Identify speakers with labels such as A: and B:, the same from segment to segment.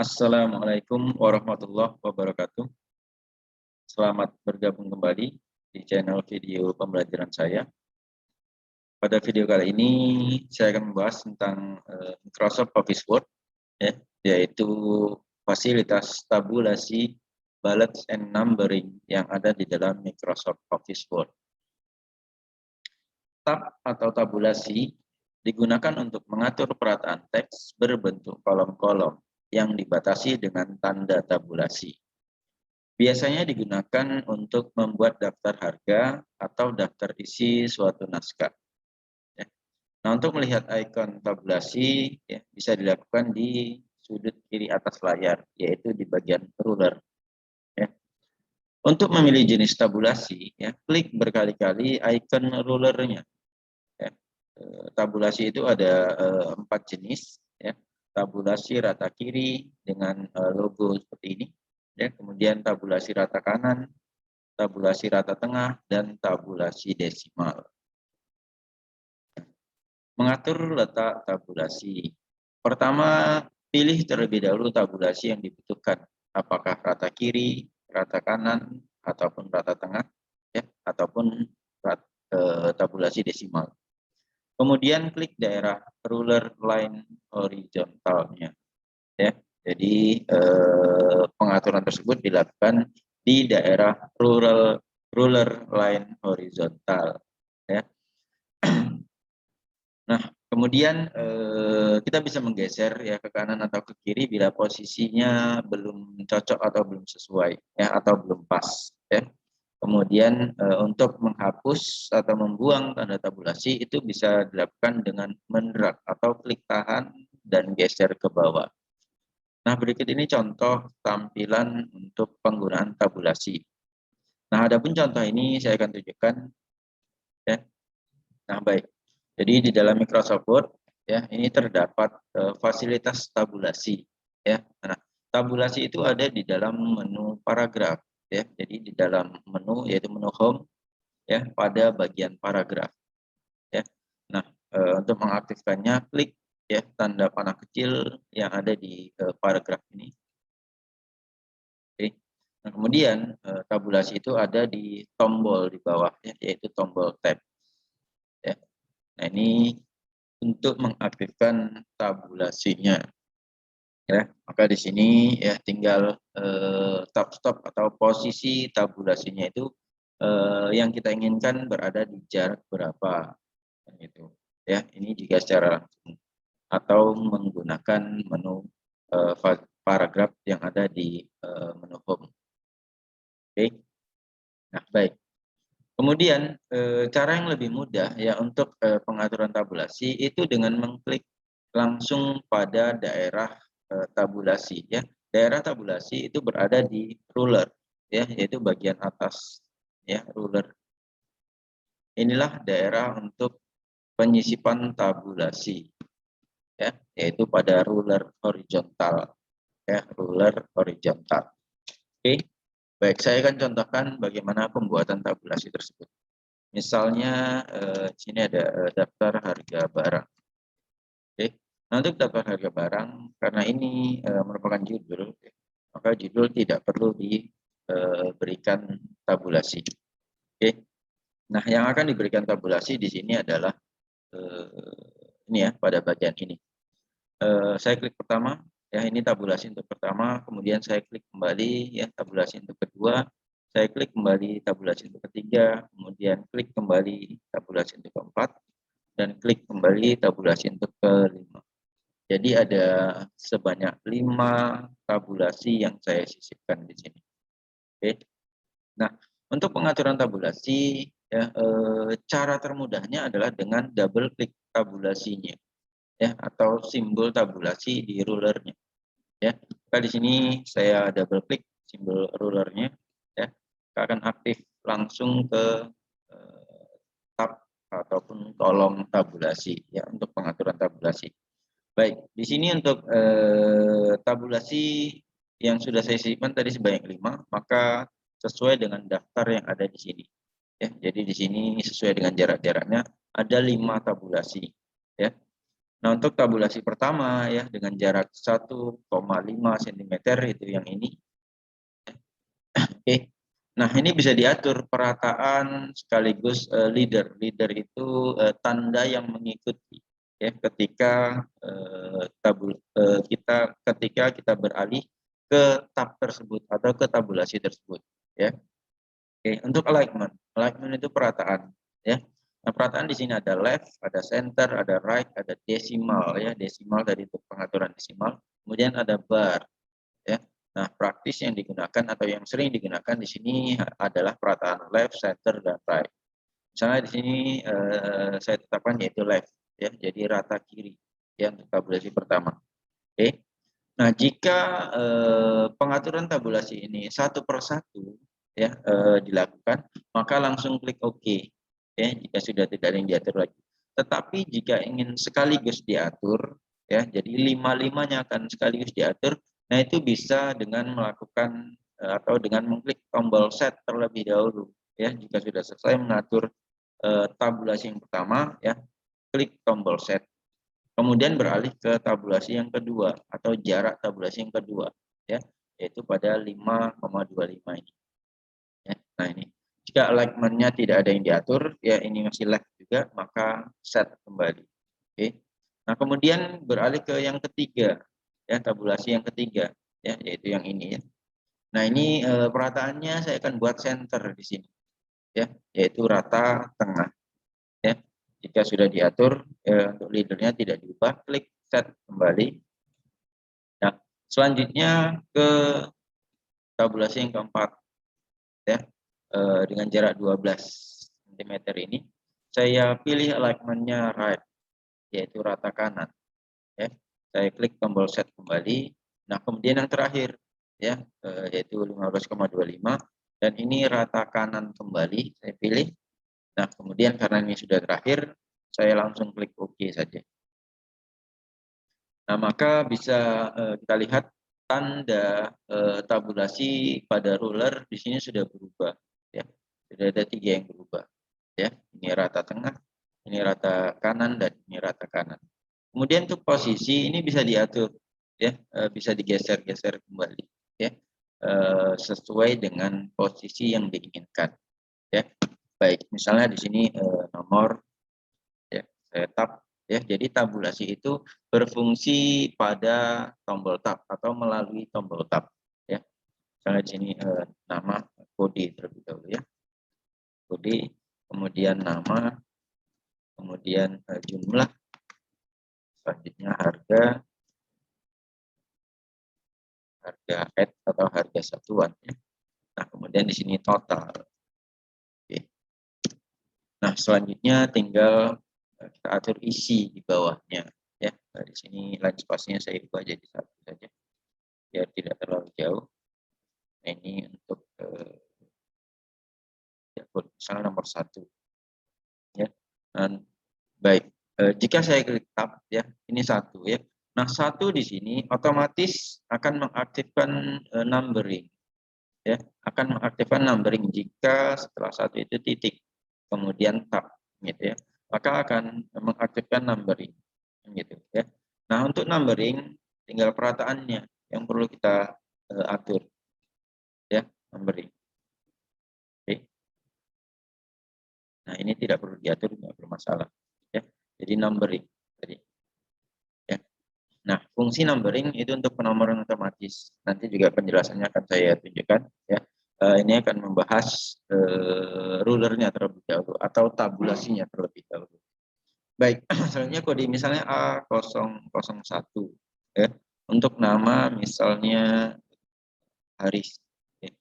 A: Assalamualaikum warahmatullahi wabarakatuh. Selamat bergabung kembali di channel video pembelajaran saya. Pada video kali ini saya akan membahas tentang Microsoft Office Word, yaitu fasilitas tabulasi, bullets and numbering yang ada di dalam Microsoft Office Word. Tab atau tabulasi digunakan untuk mengatur perataan teks berbentuk kolom-kolom yang dibatasi dengan tanda tabulasi. Biasanya digunakan untuk membuat daftar harga atau daftar isi suatu naskah. Nah, untuk melihat ikon tabulasi bisa dilakukan di sudut kiri atas layar, yaitu di bagian ruler. Untuk memilih jenis tabulasi, klik berkali-kali ikon rulernya. Tabulasi itu ada 4 jenis. Tabulasi rata kiri dengan logo seperti ini. Kemudian tabulasi rata kanan, tabulasi rata tengah, dan tabulasi desimal. Mengatur letak tabulasi. Pertama, pilih terlebih dahulu tabulasi yang dibutuhkan. Apakah rata kiri, rata kanan, ataupun rata tengah, ataupun tabulasi desimal. Kemudian klik daerah ruler line horizontalnya. Jadi pengaturan tersebut dilakukan di daerah ruler line horizontal. Nah, kemudian kita bisa menggeser ke kanan atau ke kiri bila posisinya belum cocok atau belum sesuai atau belum pas. Kemudian untuk menghapus atau membuang tanda tabulasi itu bisa dilakukan dengan mendrag atau klik tahan dan geser ke bawah. Nah, berikut ini contoh tampilan untuk penggunaan tabulasi. Nah, adapun contoh ini saya akan tunjukkan. Nah, baik. Jadi di dalam Microsoft Word ini terdapat fasilitas tabulasi. Nah, tabulasi itu ada di dalam menu paragraf. Jadi di dalam menu yaitu menu home pada bagian paragraf. Nah, untuk mengaktifkannya klik tanda panah kecil yang ada di paragraf ini. Oke. Nah, kemudian tabulasi itu ada di tombol di bawah yaitu tombol tab. Nah, ini untuk mengaktifkan tabulasinya. Maka di sini tinggal tab stop atau posisi tabulasinya itu yang kita inginkan berada di jarak berapa, gitu. Ini jika secara langsung atau menggunakan menu paragraf yang ada di menu home. Oke. Nah, baik. Kemudian cara yang lebih mudah untuk pengaturan tabulasi itu dengan mengklik langsung pada daerah tabulasi. Daerah tabulasi itu berada di ruler, yaitu bagian atas ruler. Inilah daerah untuk penyisipan tabulasi, yaitu pada ruler horizontal, ruler horizontal. Oke. Baik, saya akan contohkan bagaimana pembuatan tabulasi tersebut. Misalnya sini ada daftar harga barang. Oke. Nah, untuk daftar harga barang, karena ini merupakan judul, maka judul tidak perlu diberikan tabulasi. Oke. Nah, yang akan diberikan tabulasi di sini adalah ini pada bagian ini. Saya klik pertama, ini tabulasi untuk pertama, kemudian saya klik kembali tabulasi untuk kedua, saya klik kembali tabulasi untuk ketiga, kemudian klik kembali tabulasi untuk keempat, dan klik kembali tabulasi untuk kelima. Jadi ada sebanyak 5 tabulasi yang saya sisipkan di sini. Oke. Nah, untuk pengaturan tabulasi cara termudahnya adalah dengan double klik tabulasinya. Atau simbol tabulasi di rulernya. Maka di sini saya double klik simbol rulernya, akan aktif langsung ke tab ataupun kolom tabulasi untuk pengaturan tabulasi. Baik, di sini untuk tabulasi yang sudah saya simpan tadi sebanyak 5, maka sesuai dengan daftar yang ada di sini. Jadi di sini sesuai dengan jarak-jaraknya ada 5 tabulasi. Nah, untuk tabulasi pertama ya dengan jarak 1,5 cm itu yang ini. Oke. Nah, ini bisa diatur perataan sekaligus leader. Leader itu tanda yang mengikuti ya ketika kita beralih ke tab tersebut atau ke tabulasi tersebut ya. Oke, untuk alignment. Alignment itu perataan ya. Nah, perataan di sini ada left, ada center, ada right, ada desimal ya. Desimal dari untuk pengaturan desimal. Kemudian ada bar ya. Nah, praktis yang digunakan atau yang sering digunakan di sini adalah perataan left, center, dan right. Misalnya di sini saya tetapkan yaitu left ya. Jadi rata kiri ya untuk tabulasi pertama. Oke. Nah, jika pengaturan tabulasi ini satu persatu ya dilakukan, maka langsung klik OK ya jika sudah tidak ada yang diatur lagi. Tetapi jika ingin sekaligus diatur ya, jadi lima-limanya akan sekaligus diatur. Nah, itu bisa dengan melakukan atau dengan mengklik tombol set terlebih dahulu ya. Jika sudah selesai mengatur tabulasi yang pertama ya, klik tombol set. Kemudian beralih ke tabulasi yang kedua atau jarak tabulasi yang kedua ya, yaitu pada 5,25 ini. Ya. Nah, ini jika alignment-nya tidak ada yang diatur ya, ini masih left juga, maka set kembali. Oke. Nah, kemudian beralih ke yang ketiga ya, tabulasi yang ketiga ya, yaitu yang ini ya. Nah, ini perataannya saya akan buat center di sini ya, yaitu rata tengah ya. Jika sudah diatur untuk leadernya tidak diubah, klik set kembali. Nah, selanjutnya ke tabulasi yang keempat ya, dengan jarak 12 cm ini saya pilih alignment-nya right, yaitu rata kanan ya. Saya klik tombol set kembali. Nah, kemudian yang terakhir ya, yaitu 15,25, dan ini rata kanan kembali saya pilih. Nah, kemudian karena ini sudah terakhir, saya langsung klik OK saja. Nah, maka bisa kita lihat tanda tabulasi pada ruler di sini sudah berubah ya. Sudah ada 3 yang berubah ya. Ini rata tengah, ini rata kanan, dan ini rata kanan. Kemudian untuk posisi ini bisa diatur ya, bisa digeser-geser kembali ya, sesuai dengan posisi yang diinginkan ya. Baik, misalnya di sini nomor ya, saya tab ya. Jadi tabulasi itu berfungsi pada tombol tab atau melalui tombol tab ya. Misalnya di sini nama, kode terlebih dahulu ya. Kode, kemudian nama, kemudian jumlah, selanjutnya harga add atau harga satuan ya. Nah, kemudian di sini total. Oke. Nah, selanjutnya tinggal kita atur isi di bawahnya ya. Nah, di sini line spasinya saya ubah jadi 1 saja biar tidak terlalu jauh. Nah, ini untuk ya, misalnya nomor 1 ya. Dan baik, jika saya klik tab ya, ini 1 ya. Nah, 1 di sini otomatis akan mengaktifkan numbering ya, akan mengaktifkan numbering jika setelah 1 itu titik kemudian tab gitu ya, maka akan mengaktifkan numbering gitu ya. Nah, untuk numbering tinggal perataannya yang perlu kita atur ya, numbering. Oke. Nah, ini tidak perlu diatur, tidak bermasalah ya. Jadi numbering tadi ya. Nah, fungsi numbering itu untuk penomoran otomatis. Nanti juga penjelasannya akan saya tunjukkan ya. Ini akan membahas rulernya terlebih dahulu atau tabulasinya terlebih dahulu. Baik, selanjutnya kode misalnya A001 ya. Untuk nama misalnya Haris ya.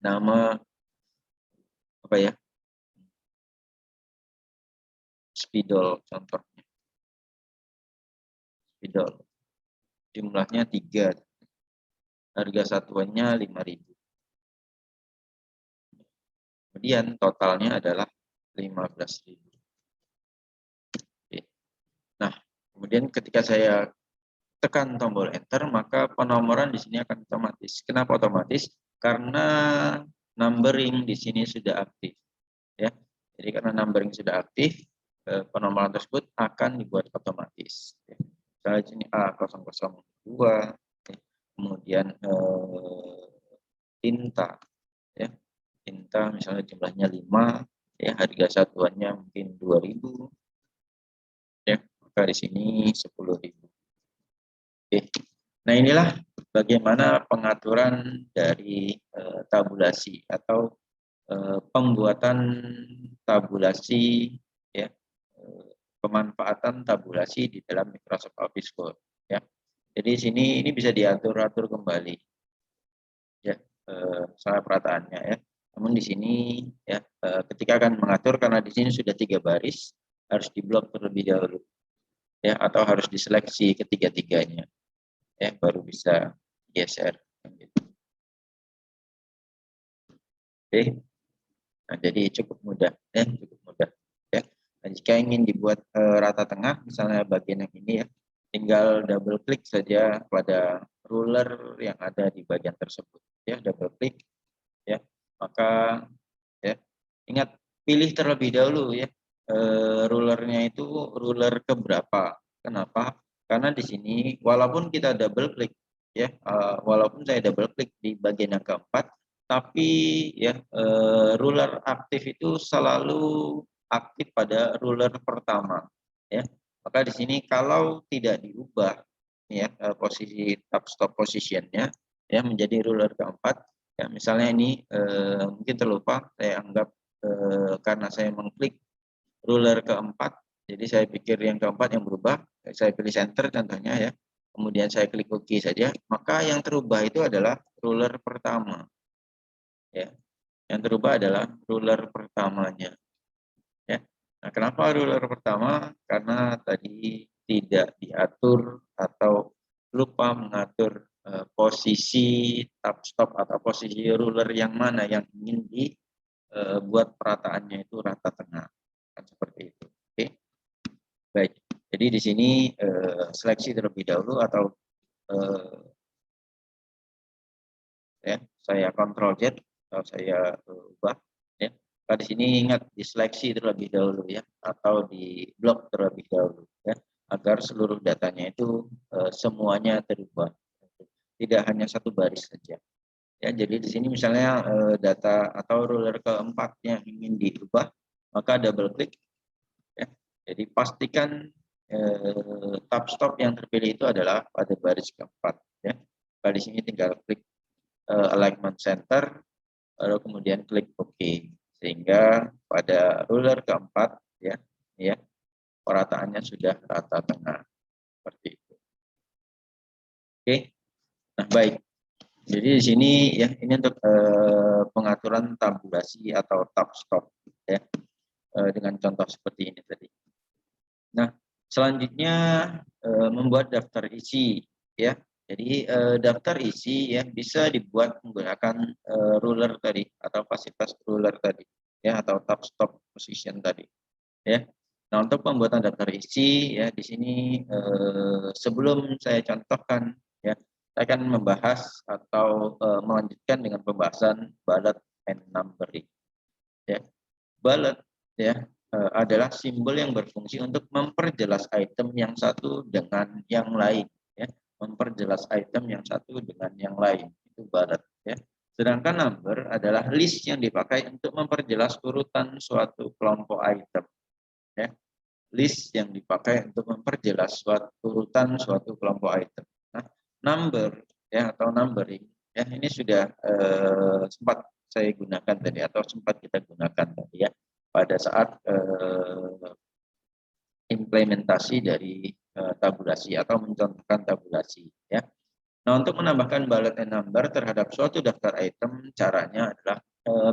A: Nama apa ya? Spidol contohnya. Spidol. Jumlahnya 3. Harga satuannya 5.000. Kemudian totalnya adalah 15.000. Nah, kemudian ketika saya tekan tombol enter, maka penomoran di sini akan otomatis. Kenapa otomatis? Karena numbering di sini sudah aktif ya. Jadi karena numbering sudah aktif, penomoran tersebut akan dibuat otomatis. Ya. Misalnya di sini A002, ya. Kemudian tinta, ya. Tinta misalnya jumlahnya 5, ya, harga satuannya mungkin 2.000, ya, maka di sini 10.000. Oke. Nah, inilah bagaimana pengaturan dari tabulasi atau pembuatan tabulasi, ya, pemanfaatan tabulasi di dalam Microsoft Office Word, ya. Jadi ini bisa diatur-atur kembali, ya, soal perataannya, ya. Namun di sini, ya, ketika akan mengatur, karena di sini sudah 3 baris, harus diblok terlebih dahulu, ya, atau harus diseleksi ketiga-tiganya, ya, baru bisa geser. Oke. Nah, jadi cukup mudah, ya, cukup mudah, ya. Nah, jika ingin dibuat rata tengah, misalnya bagian yang ini, ya, tinggal double klik saja pada ruler yang ada di bagian tersebut, ya, double klik, ya, maka, ya, ingat pilih terlebih dahulu, ya, rulernya itu ruler keberapa. Kenapa? Karena di sini walaupun kita double klik, ya, walaupun saya double klik di bagian yang keempat, tapi, ya, ruler aktif itu selalu aktif pada ruler pertama, ya. Maka di sini kalau tidak diubah, ya, posisi tab stop positionnya, ya, menjadi ruler keempat, ya, misalnya ini mungkin terlupa, saya anggap karena saya mengklik ruler keempat, jadi saya pikir yang keempat yang berubah, saya pilih center contohnya, ya, kemudian saya klik OK saja, maka yang terubah itu adalah ruler pertama, ya, yang terubah adalah ruler pertamanya, ya. Nah, kenapa ruler pertama? Karena tadi tidak diatur atau lupa mengatur posisi tab stop atau posisi ruler yang mana yang ingin dibuat perataannya itu rata tengah, kan seperti itu. Oke, baik. Jadi di sini seleksi terlebih dahulu atau ya, saya Ctrl Z atau saya ubah, ya. Nah, di sini ingat diseleksi terlebih dahulu, ya, atau di blok terlebih dahulu, ya, agar seluruh datanya itu semuanya terubah, tidak hanya satu baris saja, ya. Jadi di sini misalnya data atau ruler keempat yang ingin diubah, maka double klik, ya. Jadi pastikan tab stop yang terpilih itu adalah pada baris keempat, ya. Nah, di sini tinggal klik alignment center, lalu kemudian klik OK, sehingga pada ruler keempat, ya, ya, perataannya sudah rata tengah seperti itu. Oke, nah, baik. Jadi di sini, ya, ini untuk pengaturan tabulasi atau tab stop, ya, dengan contoh seperti ini tadi. Nah, selanjutnya membuat daftar isi, ya. Jadi daftar isi, ya, bisa dibuat menggunakan ruler tadi atau fasilitas ruler tadi, ya, atau tab stop position tadi, ya. Nah, untuk pembuatan daftar isi, ya, di sini sebelum saya contohkan, ya, saya akan membahas atau melanjutkan dengan pembahasan bullet and numbering, ya. Bullet, ya, adalah simbol yang berfungsi untuk memperjelas item yang satu dengan yang lain, ya. Memperjelas item yang satu dengan yang lain, itu bullet, ya. Sedangkan number adalah list yang dipakai untuk memperjelas urutan suatu kelompok item, ya. List yang dipakai untuk memperjelas urutan suatu kelompok item. Nah, number, ya, atau numbering, ya, ini sudah sempat saya gunakan tadi atau sempat kita gunakan tadi, ya, pada saat implementasi dari tabulasi atau mencontohkan tabulasi, ya. Nah, untuk menambahkan bullet and number terhadap suatu daftar item, caranya adalah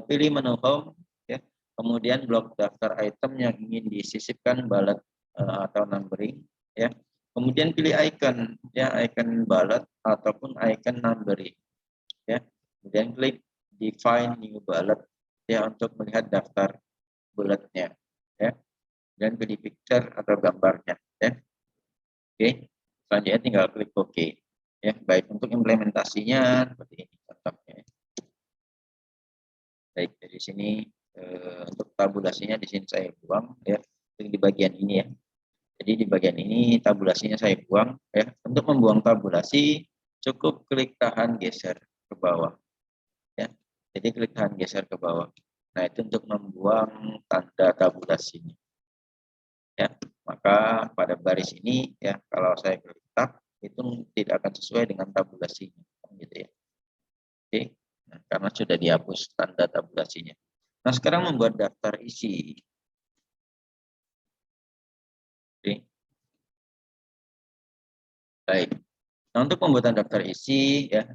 A: pilih menu home, ya, kemudian blok daftar item yang ingin disisipkan bullet atau numbering, ya. Kemudian pilih icon, ya, icon bullet ataupun icon numbering, ya. Kemudian klik define new bullet, ya, untuk melihat daftar bulletnya, ya, dan pilih picture atau gambarnya, ya. Oke, selanjutnya tinggal klik OK, ya. Baik, untuk implementasinya seperti ini contohnya. Baik, dari sini untuk tabulasinya di sini saya buang, ya. di bagian ini ya. Jadi di bagian ini tabulasinya saya buang ya. Untuk membuang tabulasi cukup klik tahan geser ke bawah ya. Jadi klik tahan geser ke bawah. Nah, itu untuk membuang tanda tabulasinya. Ya, maka pada baris ini ya kalau saya klik tab itu tidak akan sesuai dengan tabulasinya gitu ya. Oke. Nah, karena sudah dihapus tanda tabulasinya. Nah, sekarang membuat daftar isi. Oke. Baik. Nah, untuk pembuatan daftar isi ya,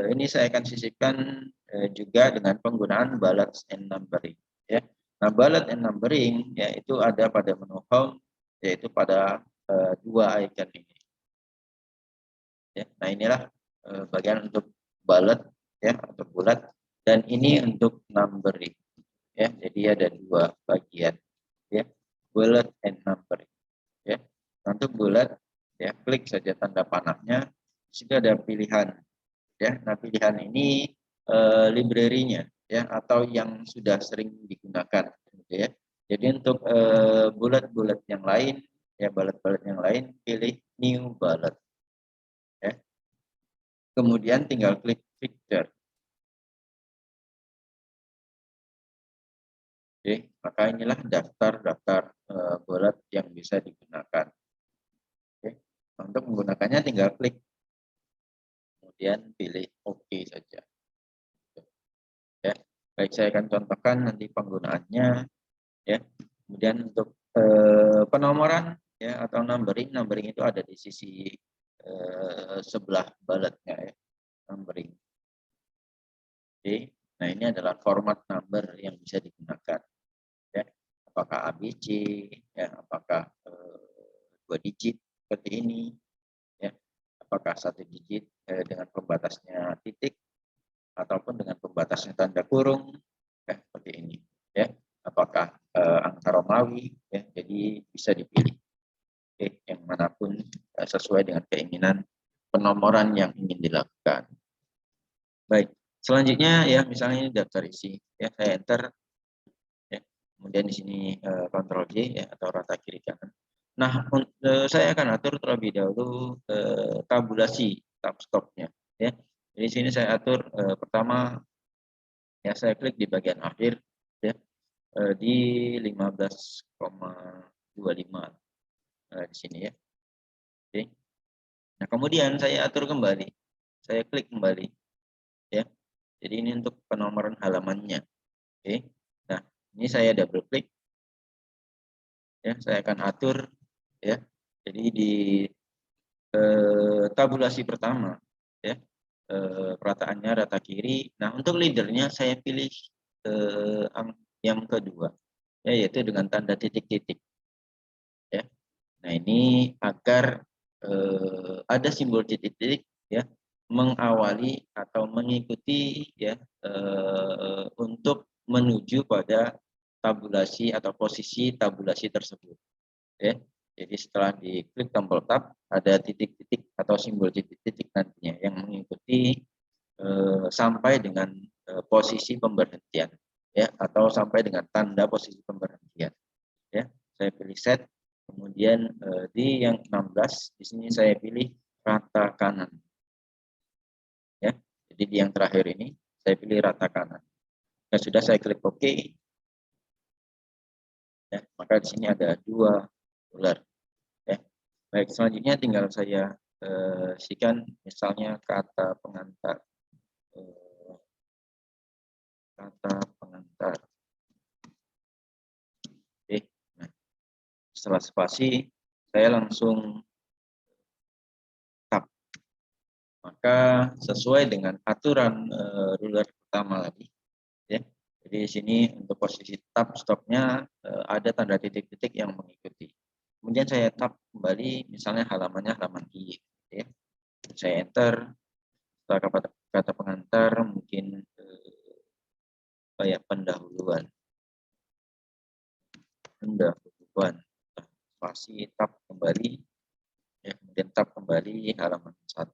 A: ini saya akan sisipkan juga dengan penggunaan balance and numbering ya. Nah, balance and numbering ya itu ada pada menu home, yaitu pada dua icon ini. Ya. Nah, inilah bagian untuk bullet ya atau bulat, dan ini untuk numbering ya. Jadi ada dua bagian ya, bullet and numbering ya. Nah, untuk bulat ya klik saja tanda panahnya, sudah ada pilihan ya. Nah, pilihan ini library-nya ya atau yang sudah sering digunakan gitu ya. Jadi untuk bullet-bullet yang lain ya, bullet-bullet yang lain pilih new bullet ya. Kemudian tinggal klik picture. Oke, maka inilah daftar-daftar bullet yang bisa digunakan. Oke. Untuk menggunakannya tinggal klik, kemudian pilih OK saja. Ya, baik, saya akan contohkan nanti penggunaannya ya. Kemudian untuk penomoran ya atau numbering, numbering itu ada di sisi sebelah bulletnya ya, numbering. Oke. Nah, ini adalah format number yang bisa digunakan. Ya, apakah ABC ya, apakah 2 digit seperti ini ya, apakah 1 digit dengan pembatasnya titik ataupun dengan pembatasnya tanda kurung ya, seperti ini ya, apakah angka Romawi ya. Jadi bisa dipilih yang manapun sesuai dengan keinginan penomoran yang ingin dilakukan. Baik, selanjutnya ya misalnya ini daftar isi ya, saya enter. Kemudian di sini Ctrl J ya atau rata kiri kanan. Nah, saya akan atur terlebih dahulu tabulasi tab stopnya ya. Jadi sini saya atur pertama ya, saya klik di bagian akhir ya di 15,25 di sini ya. Oke. Nah, kemudian saya atur kembali. Saya klik kembali ya. Jadi ini untuk penomoran halamannya. Oke. Nah, ini saya double klik ya, saya akan atur ya. Jadi di tabulasi pertama ya, perataannya rata kiri. Nah, untuk leadernya saya pilih yang kedua ya, yaitu dengan tanda titik-titik ya. Nah, ini agar ada simbol titik-titik ya, mengawali atau mengikuti ya untuk menuju pada tabulasi atau posisi tabulasi tersebut ya. Jadi setelah diklik tombol tab ada titik-titik atau simbol titik-titik nantinya yang mengikuti sampai dengan posisi pemberhentian ya, atau sampai dengan tanda posisi pemberhentian ya. Saya pilih set, kemudian di yang 16 di sini saya pilih rata kanan ya. Jadi di yang terakhir ini saya pilih rata kanan. Nah, sudah saya klik OK ya, maka di sini ada dua ruler ya. Baik, selanjutnya tinggal saya isikan misalnya kata pengantar. Kata pengantar. Oke. Nah, setelah spasi saya langsung tab. Maka sesuai dengan aturan ruler pertama lagi ya. Jadi di sini untuk posisi tab stopnya ada tanda titik-titik yang mengikuti. Kemudian saya tab kembali, misalnya halamannya halaman I ya. Saya enter, setelah kata pengantar mungkin kayak pendahuluan. Spasi tab kembali ya, kemudian tab kembali halaman 1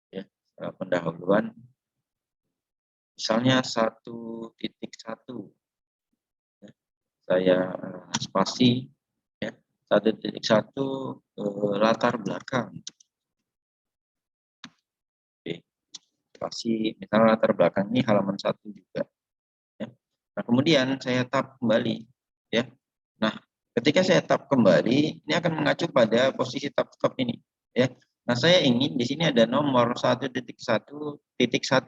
A: ya, pendahuluan misalnya 1.1 ya. saya spasi ya 1.1 latar belakang. Oke, spasi misalnya latar belakang ini halaman 1 juga ya. Nah, kemudian saya tab kembali ya. Nah, ketika saya tab kembali, ini akan mengacu pada posisi tab stop ini ya. Nah, saya ingin di sini ada nomor 1.1.1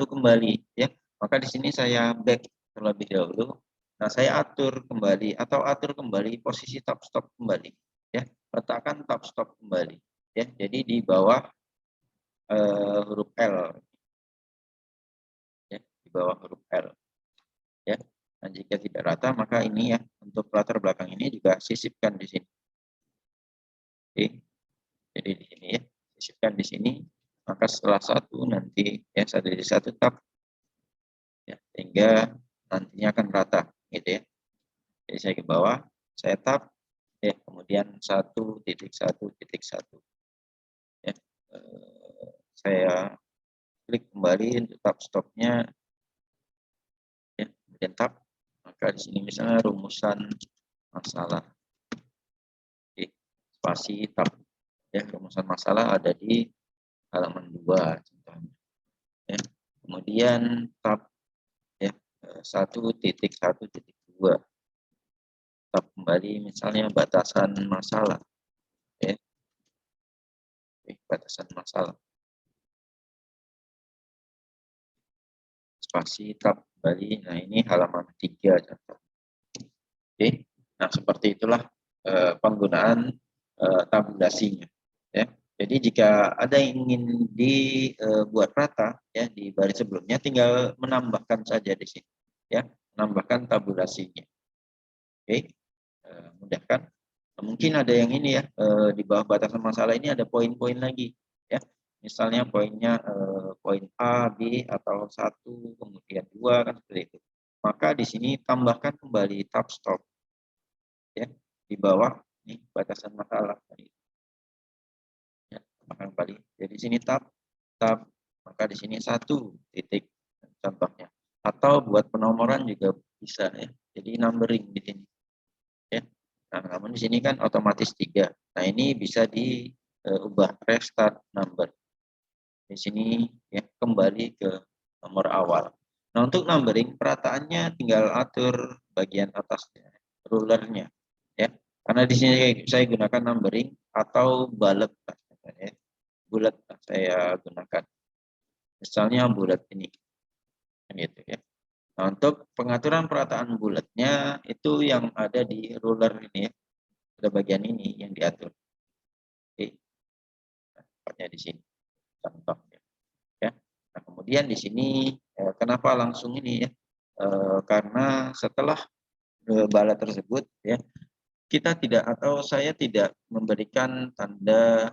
A: kembali ya. Maka di sini saya back terlebih dahulu. Nah, saya atur kembali atau atur kembali posisi tab stop kembali ya. Letakkan tab stop kembali ya. Jadi di bawah huruf L ya, di bawah huruf L ya. Dan jika tidak rata, maka ini ya untuk latar belakang ini juga sisipkan di sini. Oke. Jadi di sini ya, sisipkan di sini. Maka setelah 1 nanti ya 1.1 tab ya, sehingga nantinya akan rata gitu ya. Jadi saya ke bawah, saya tab ya, kemudian 1.1.1 ya. Saya klik kembali untuk tab stopnya ya, kemudian tab. Maka di sini misalnya rumusan masalah. Oke, spasi tab ya, rumusan masalah ada di halaman 2 contohnya ya. Kemudian tab ya 1.1.2 tab kembali misalnya batasan masalah ya. Oke, batasan masalah spasi tab kembali. Nah, ini halaman 3 contoh. Oke, nah seperti itulah penggunaan tabulasinya ya. Jadi jika ada yang ingin dibuat rata ya di baris sebelumnya, tinggal menambahkan saja di sini ya, menambahkan tabulasinya. Oke, mudah kan? Mungkin ada yang ini ya, di bawah batasan masalah ini ada poin-poin lagi ya. Misalnya poinnya poin A, B atau 1 kemudian 2 kan seperti itu. Maka di sini tambahkan kembali tab stop ya di bawah nih batasan masalah tadi. Ya, tambahkan kembali. Jadi sini tab maka di sini 1 titik contohnya. Atau buat penomoran juga bisa ya. Jadi numbering di sini. Ya. Nah, namun di sini kan otomatis 3. Nah, ini bisa diubah restart number. Di sini ya kembali ke nomor awal. Nah, untuk numbering perataannya tinggal atur bagian atasnya, rulernya ya. Karena di sini saya gunakan numbering atau bullet ya. Bullet saya gunakan. Misalnya bullet ini. Gitu ya. Nah, untuk pengaturan perataan bulatnya itu yang ada di ruler ini ya. Ada bagian ini yang diatur. Oke. Nah, di sini contohnya ya. Nah, kemudian di sini kenapa langsung ini ya? Karena setelah bala tersebut ya, kita tidak atau saya tidak memberikan tanda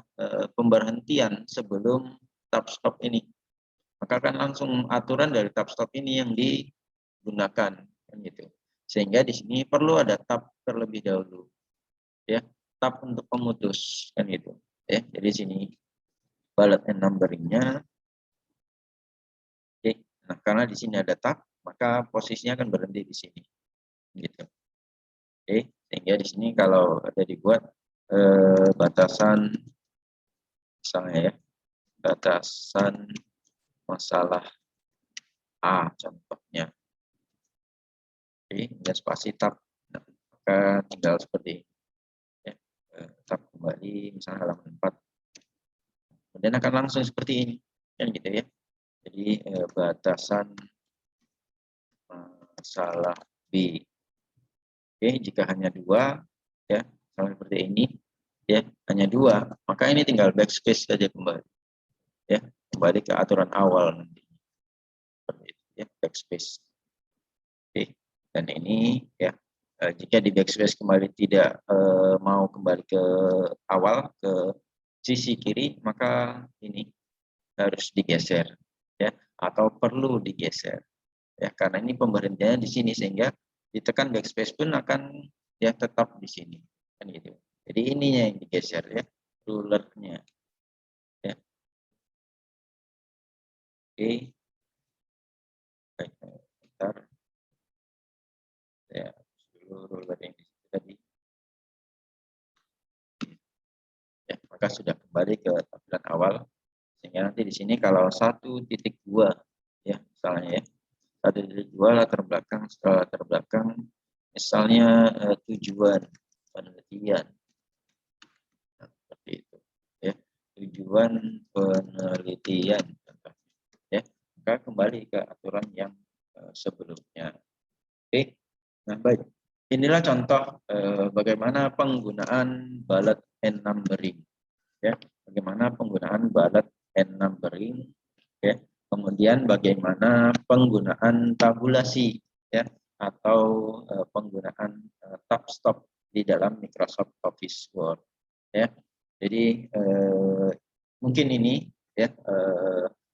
A: pemberhentian sebelum tab stop ini. Maka kan langsung aturan dari tab stop ini yang digunakan kan gitu. Sehingga di sini perlu ada tab terlebih dahulu ya, tab untuk pemutus kan gitu ya. Jadi sini bullet and numberingnya. Oke. Nah, karena di sini ada tab, maka posisinya akan berhenti di sini gitu. Oke, sehingga di sini kalau ada dibuat batasan misalnya ya, batasan masalah A contohnya. Oke, dan spasi tab. Nah, maka tinggal seperti ini ya. Tab kembali misalnya halaman 4. Kemudian akan langsung seperti ini kan gitu ya. Jadi batasan masalah B. Oke, jika hanya 2 ya, misalnya seperti ini ya, hanya 2, maka ini tinggal backspace saja kembali ya, kembali ke aturan awal nanti seperti itu ya, backspace. Oke, dan ini ya jika di backspace kembali tidak mau kembali ke awal ke sisi kiri, maka ini harus digeser ya, atau perlu digeser ya, karena ini pemberhentiannya di sini sehingga ditekan backspace pun akan ya tetap di sini kan gitu. Jadi ininya yang digeser ya, rulernya ya. Oke, baik, bentar ya, dulu ruler ini. apakah sudah kembali ke tampilan awal, sehingga nanti di sini kalau 1.2 ya misalnya ya, 1.2 latar belakang misalnya tujuan penelitian, nah, seperti itu ya, tujuan penelitian ya, maka kembali ke aturan yang sebelumnya. Oke, nah baik, inilah contoh bagaimana penggunaan bullet and numbering ya, bagaimana penggunaan bullet and numbering ya, kemudian bagaimana penggunaan tabulasi ya, atau penggunaan tab stop di dalam Microsoft Office Word ya. Jadi mungkin ini ya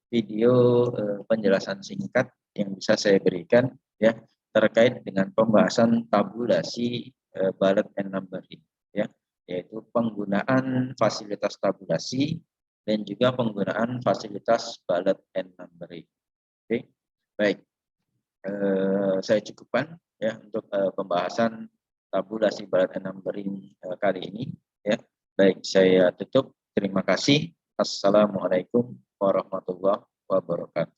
A: video penjelasan singkat yang bisa saya berikan ya terkait dengan pembahasan tabulasi bullet and numbering ya, yaitu penggunaan fasilitas tabulasi dan juga penggunaan fasilitas bullet and numbering. Oke, baik. Saya cukupkan ya untuk pembahasan tabulasi bullet and numbering kali ini ya. Baik, saya tutup. Terima kasih. Assalamualaikum warahmatullahi wabarakatuh.